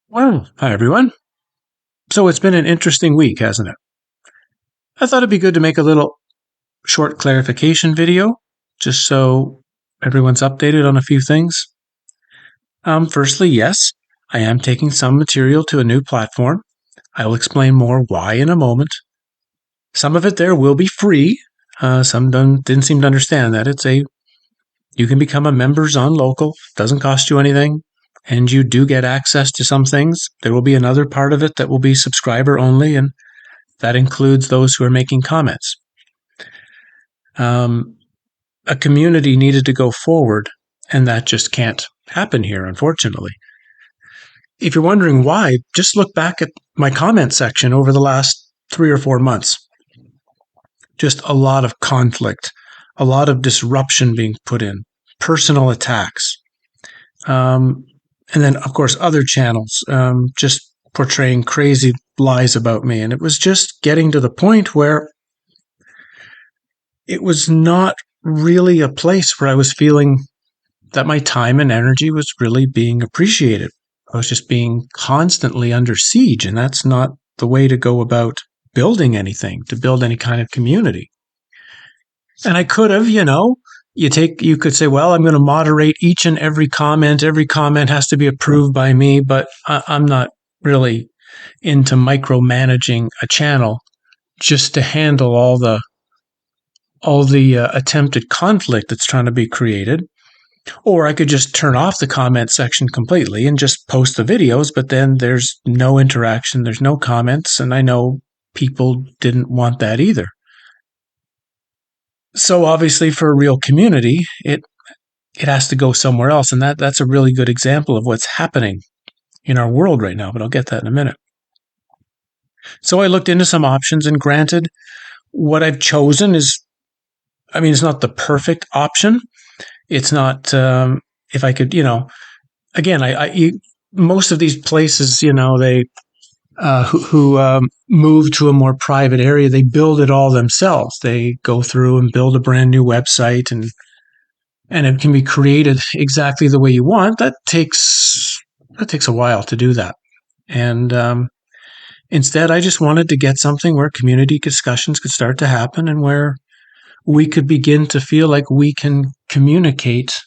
Well, hi everyone. So it's been an interesting week, hasn't it? I thought it'd be good to make a little short clarification video, just so everyone's updated on a few things. Firstly, yes, I am taking some material to a new platform. I will explain more why in a moment. Some of it there will be free. Some didn't seem to understand that. You can become a members on local, doesn't cost you anything, and you do get access to some things. There will be another part of it that will be subscriber only, and that includes those who are making comments. A community needed to go forward, and that just can't happen here, unfortunately. If you're wondering why, just look back at my comment section over the last 3 or 4 months. Just a lot of conflict, a lot of disruption being put in, personal attacks. And then, of course, other channels just portraying crazy lies about me. And it was just getting to the point where it was not really a place where I was feeling that my time and energy was really being appreciated. I was just being constantly under siege, and that's not the way to go about building anything, to build any kind of community. And I could have, you could say, well, I'm going to moderate each and every comment. Every comment has to be approved by me, but I'm not really into micromanaging a channel just to handle all the attempted conflict that's trying to be created. Or I could just turn off the comment section completely and just post the videos, but then there's no interaction, there's no comments, and I know people didn't want that either. So obviously for a real community, it has to go somewhere else, and that's a really good example of what's happening in our world right now, but I'll get that in a minute. So I looked into some options, and granted, what I've chosen it's not the perfect option. It's not, if I could, again, most of these places, they, who move to a more private area, they build it all themselves. They go through and build a brand new website, and it can be created exactly the way you want. That takes a while to do that. And, instead, I just wanted to get something where community discussions could start to happen, and where we could begin to feel like we can communicate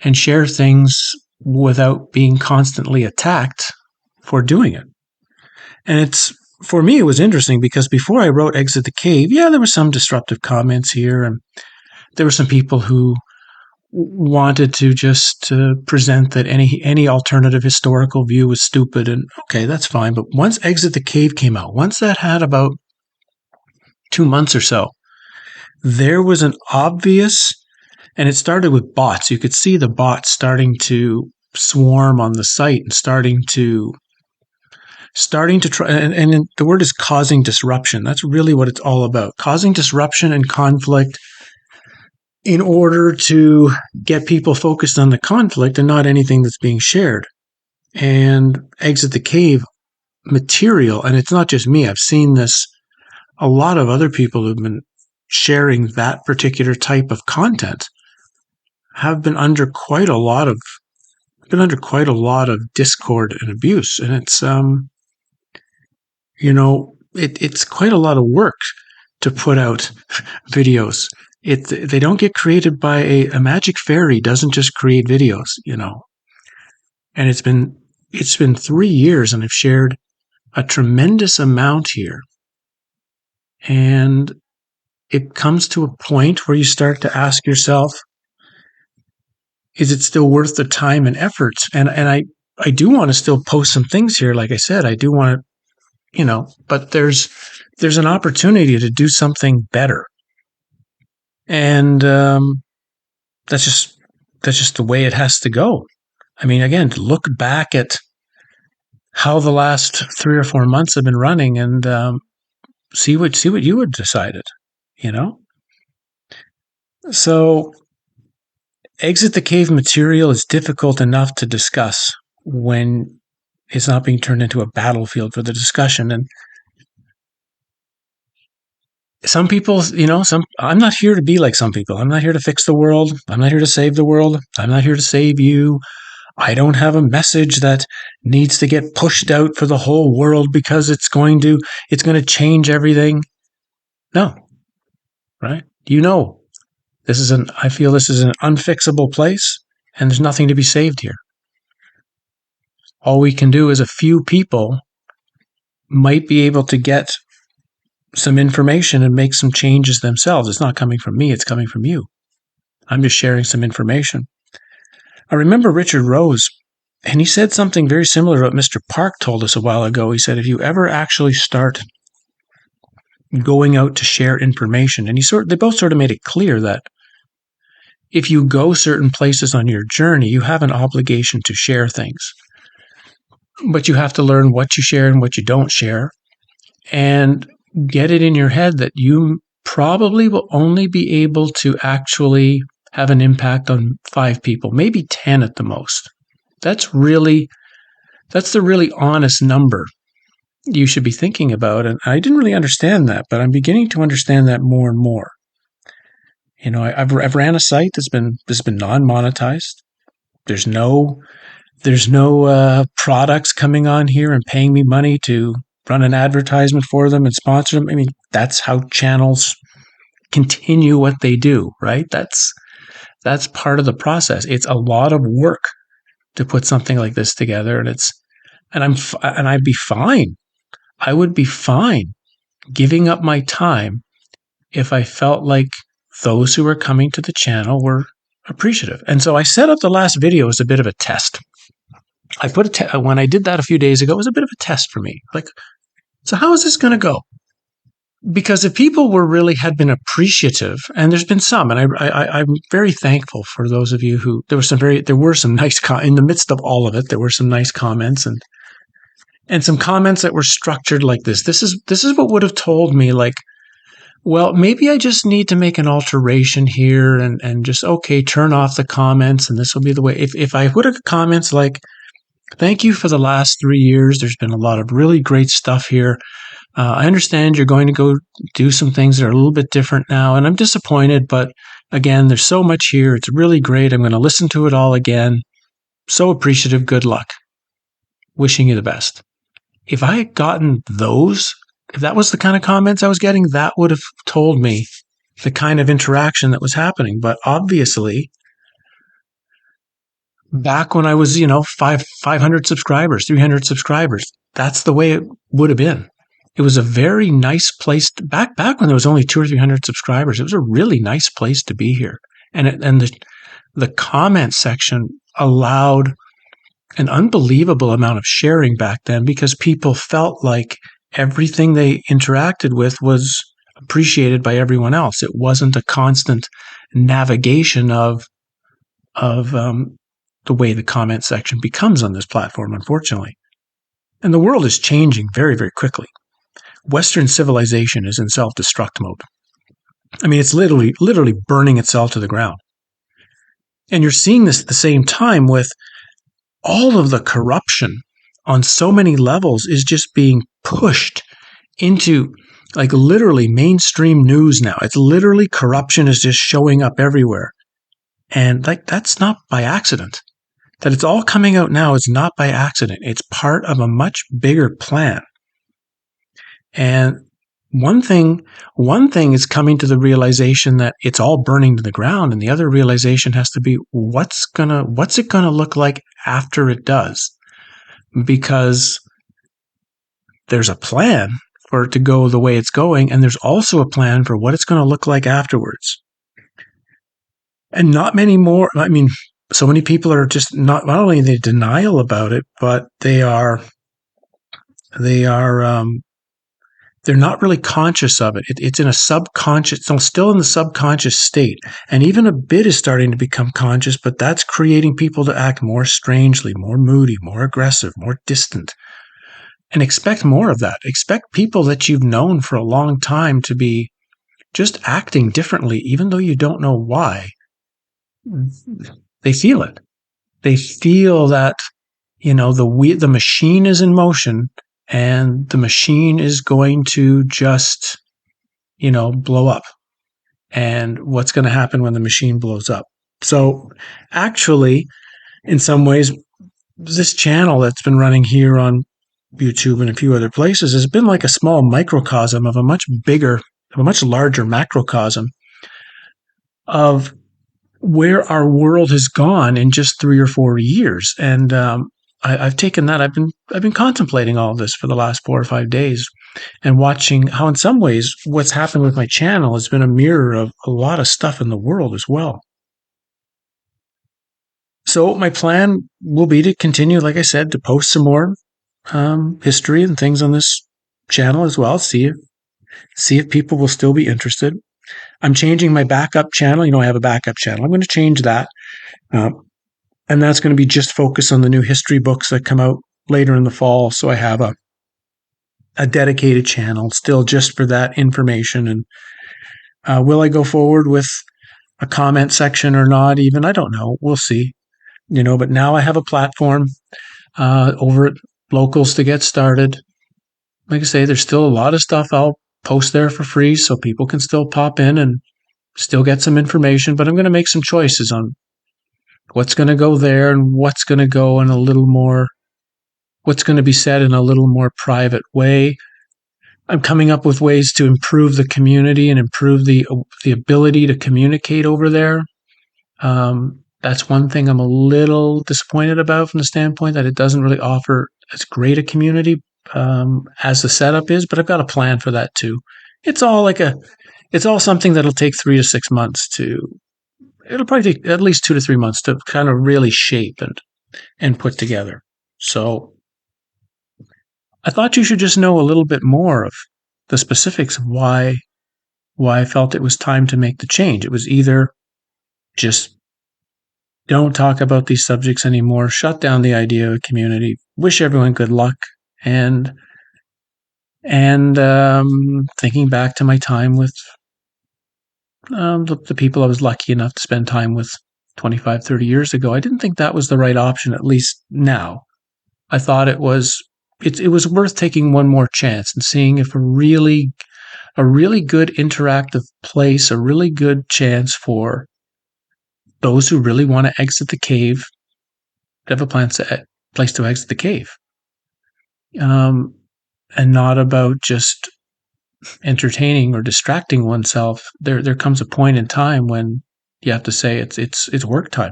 and share things without being constantly attacked for doing it. And for me, it was interesting because before I wrote Exit the Cave, there were some disruptive comments here, and there were some people who wanted to just present that any alternative historical view was stupid, and okay, that's fine. But once Exit the Cave came out, once that had about 2 months or so, there was an obvious, and it started with bots. You could see the bots starting to swarm on the site and starting to try, and the word is causing disruption. That's really what it's all about. Causing disruption and conflict in order to get people focused on the conflict and not anything that's being shared. And Exit the Cave material, and it's not just me, I've seen this, a lot of other people who've been sharing that particular type of content have been under quite a lot of discord and abuse. And it's quite a lot of work to put out videos. They don't get created by a magic fairy doesn't just create videos, And it's been 3 years, and I've shared a tremendous amount here. And it comes to a point where you start to ask yourself, is it still worth the time and effort? And I do want to still post some things here. Like I said, I do want to, but there's an opportunity to do something better. And that's just the way it has to go. I mean, again, to look back at how the last 3 or 4 months have been running, and see what you had decided, So Exit the Cave material is difficult enough to discuss when it's not being turned into a battlefield for the discussion. And some people, I'm not here to be like some people. I'm not here to fix the world. I'm not here to save the world. I'm not here to save you. I don't have a message that needs to get pushed out for the whole world because it's going to change everything. No, right? I feel this is an unfixable place and there's nothing to be saved here. All we can do is a few people might be able to get some information and make some changes themselves. It's not coming from me, it's coming from you. I'm just sharing some information. I remember Richard Rose, and he said something very similar to what Mr. Park told us a while ago. He said, if you ever actually start going out to share information, and they both sort of made it clear that if you go certain places on your journey, you have an obligation to share things. But you have to learn what you share and what you don't share, and get it in your head that you probably will only be able to actually have an impact on 5 people, maybe 10 at the most. That's the really honest number you should be thinking about. And I didn't really understand that, but I'm beginning to understand that more and more. I've ran a site that's been non-monetized. There's no products coming on here and paying me money to run an advertisement for them and sponsor them. I mean, that's how channels continue what they do, right? That's part of the process. It's a lot of work to put something like this together, and I'd be fine. I would be fine giving up my time if I felt like those who were coming to the channel were appreciative. And so I set up the last video as a bit of a test. When I did that a few days ago, it was a bit of a test for me. Like, so how is this going to go? Because if people had been appreciative, and there's been some, and I'm very thankful for those of you who there were some nice in the midst of all of it. There were some nice comments and some comments that were structured like this. This is what would have told me, like, well, maybe I just need to make an alteration here and just, turn off the comments, and this will be the way. If I would have comments like, thank you for the last 3 years. There's been a lot of really great stuff here. I understand you're going to go do some things that are a little bit different now, and I'm disappointed, but again, there's so much here. It's really great. I'm going to listen to it all again. So appreciative. Good luck. Wishing you the best. If I had gotten those, if that was the kind of comments I was getting, that would have told me the kind of interaction that was happening. But obviously, back when I was, 500 subscribers, 300 subscribers, that's the way it would have been. It was a very nice place back when there was only 200 or 300 subscribers. It was a really nice place to be here. And the comment section allowed an unbelievable amount of sharing back then, because people felt like everything they interacted with was appreciated by everyone else. It wasn't a constant navigation of the way the comment section becomes on this platform, unfortunately. And the world is changing very, very quickly. Western civilization is in self-destruct mode. I mean, it's literally burning itself to the ground. And you're seeing this at the same time with all of the corruption on so many levels is just being pushed into, like, literally mainstream news now. It's literally corruption is just showing up everywhere. And that's not by accident. That it's all coming out now is not by accident. It's part of a much bigger plan. And one thing is coming to the realization that it's all burning to the ground, and the other realization has to be what's it gonna look like after it does? Because there's a plan for it to go the way it's going, and there's also a plan for what it's going to look like afterwards. And not many more. I mean, so many people are just not only in denial about it, but they're not really conscious of it. It's in a subconscious, so still in the subconscious state. And even a bit is starting to become conscious, but that's creating people to act more strangely, more moody, more aggressive, more distant. And expect more of that. Expect people that you've known for a long time to be just acting differently, even though you don't know why. They feel it. They feel that, the machine is in motion, and the machine is going to just, blow up. And what's going to happen when the machine blows up? So actually, in some ways, this channel that's been running here on YouTube and a few other places has been like a small microcosm of a much bigger, of a much larger macrocosm of where our world has gone in just 3 or 4 years. And I've taken that. I've been contemplating all of this for the last 4 or 5 days, and watching how, in some ways, what's happened with my channel has been a mirror of a lot of stuff in the world as well. So my plan will be to continue, like I said, to post some more history and things on this channel as well. See if people will still be interested. I'm changing my backup channel. I have a backup channel. I'm going to change that. Uh, and that's going to be just focused on the new history books that come out later in the fall. So I have a dedicated channel still just for that information. And will I go forward with a comment section or not? Even I don't know. We'll see. But now I have a platform over at Locals to get started. Like I say, there's still a lot of stuff I'll post there for free, so people can still pop in and still get some information. But I'm going to make some choices on what's going to go there and what's going to go in a little more, what's going to be said in a little more private way. I'm coming up with ways to improve the community and improve the ability to communicate over there. That's one thing I'm a little disappointed about, from the standpoint that it doesn't really offer as great a community as the setup is, but I've got a plan for that too. It's all something that'll take 3 to 6 months it'll probably take at least 2 to 3 months to kind of really shape and put together. So I thought you should just know a little bit more of the specifics of why I felt it was time to make the change. It was either just don't talk about these subjects anymore, shut down the idea of a community, wish everyone good luck, and thinking back to my time with the people I was lucky enough to spend time with 25, 30 years ago, I didn't think that was the right option, at least now. I thought it was worth taking one more chance and seeing if a really good interactive place, a really good chance for those who really want to exit the cave to have a place to exit the cave. And not about just entertaining or distracting oneself. There comes a point in time when you have to say it's work time.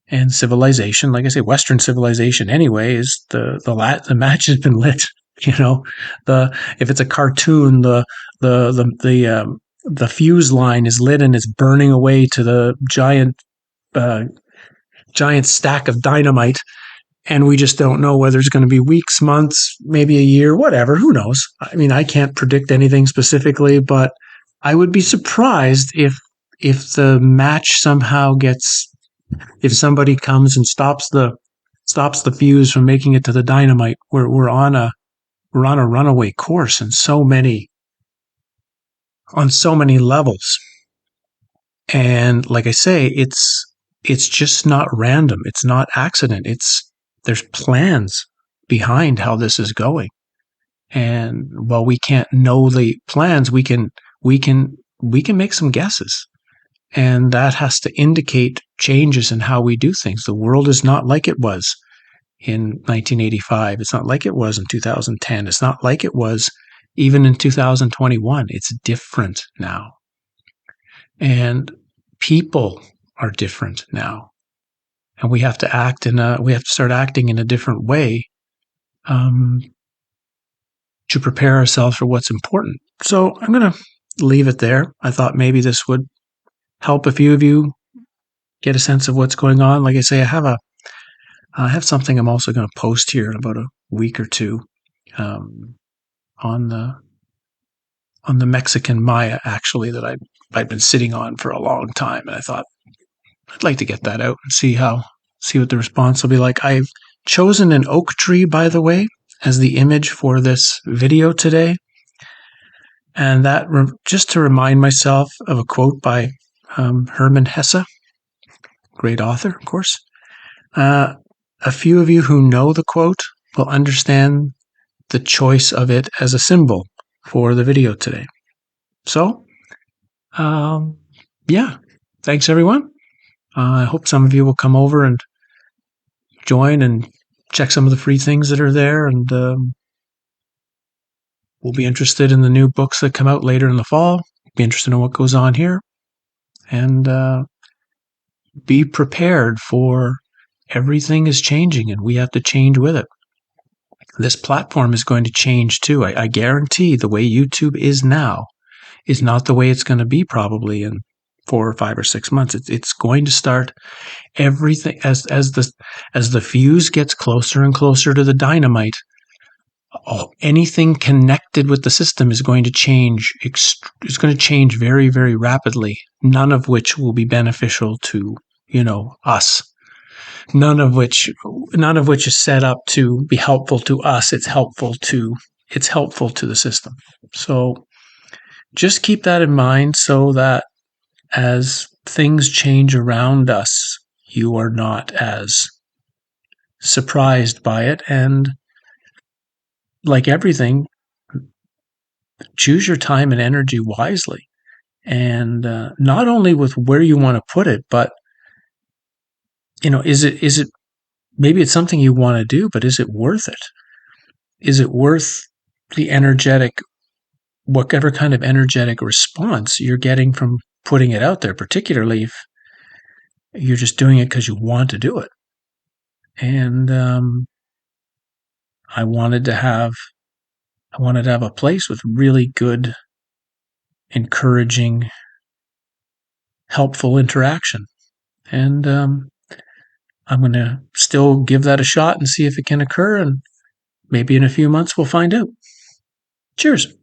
And civilization, like I say, Western civilization anyway, is the match has been lit. If it's a cartoon, the fuse line is lit and it's burning away to the giant stack of dynamite, and we just don't know whether it's going to be weeks, months, maybe a year, whatever. Who knows? I mean, I can't predict anything specifically, but I would be surprised if the match somehow if somebody comes and stops the fuse from making it to the dynamite. We're on a runaway course on so many levels. And like I say, it's just not random. It's not accident. There's plans behind how this is going. And while we can't know the plans, we can make some guesses. And that has to indicate changes in how we do things. The world is not like it was in 1985. It's not like it was in 2010. It's not like it was even in 2021. It's different now. And people are different now. And we have to start acting in a different way to prepare ourselves for what's important. So I'm going to leave it there. I thought maybe this would help a few of you get a sense of what's going on. Like I say, I have something I'm also going to post here in about a week or two on the Mexican Maya, actually, that I've been sitting on for a long time, and I thought I'd like to get that out and see what the response will be like. I've chosen an oak tree, by the way, as the image for this video today. And that just to remind myself of a quote by Hermann Hesse, great author, of course. A few of you who know the quote will understand the choice of it as a symbol for the video today. So, yeah, thanks everyone. I hope some of you will come over and join and check some of the free things that are there, and we'll be interested in the new books that come out later in the fall. Be interested in what goes on here, and be prepared for everything is changing, and we have to change with it. This platform is going to change too. I guarantee the way YouTube is now is not the way it's going to be probably in 4 or 5 or 6 months. It's going to start everything as the fuse gets closer and closer to the dynamite. Anything connected with the system is going to change. It's going to change very, very rapidly. None of which will be beneficial to us. None of which is set up to be helpful to us. It's helpful to the system. So just keep that in mind, so that as things change around us, you are not as surprised by it. And like everything, choose your time and energy wisely. And not only with where you want to put it, but is it maybe it's something you want to do, but is it worth it? Is it worth the energetic, whatever kind of energetic response you're getting from putting it out there, particularly if you're just doing it because you want to do it? And I wanted to have a place with really good, encouraging, helpful interaction. And I'm going to still give that a shot and see if it can occur. And maybe in a few months we'll find out. Cheers.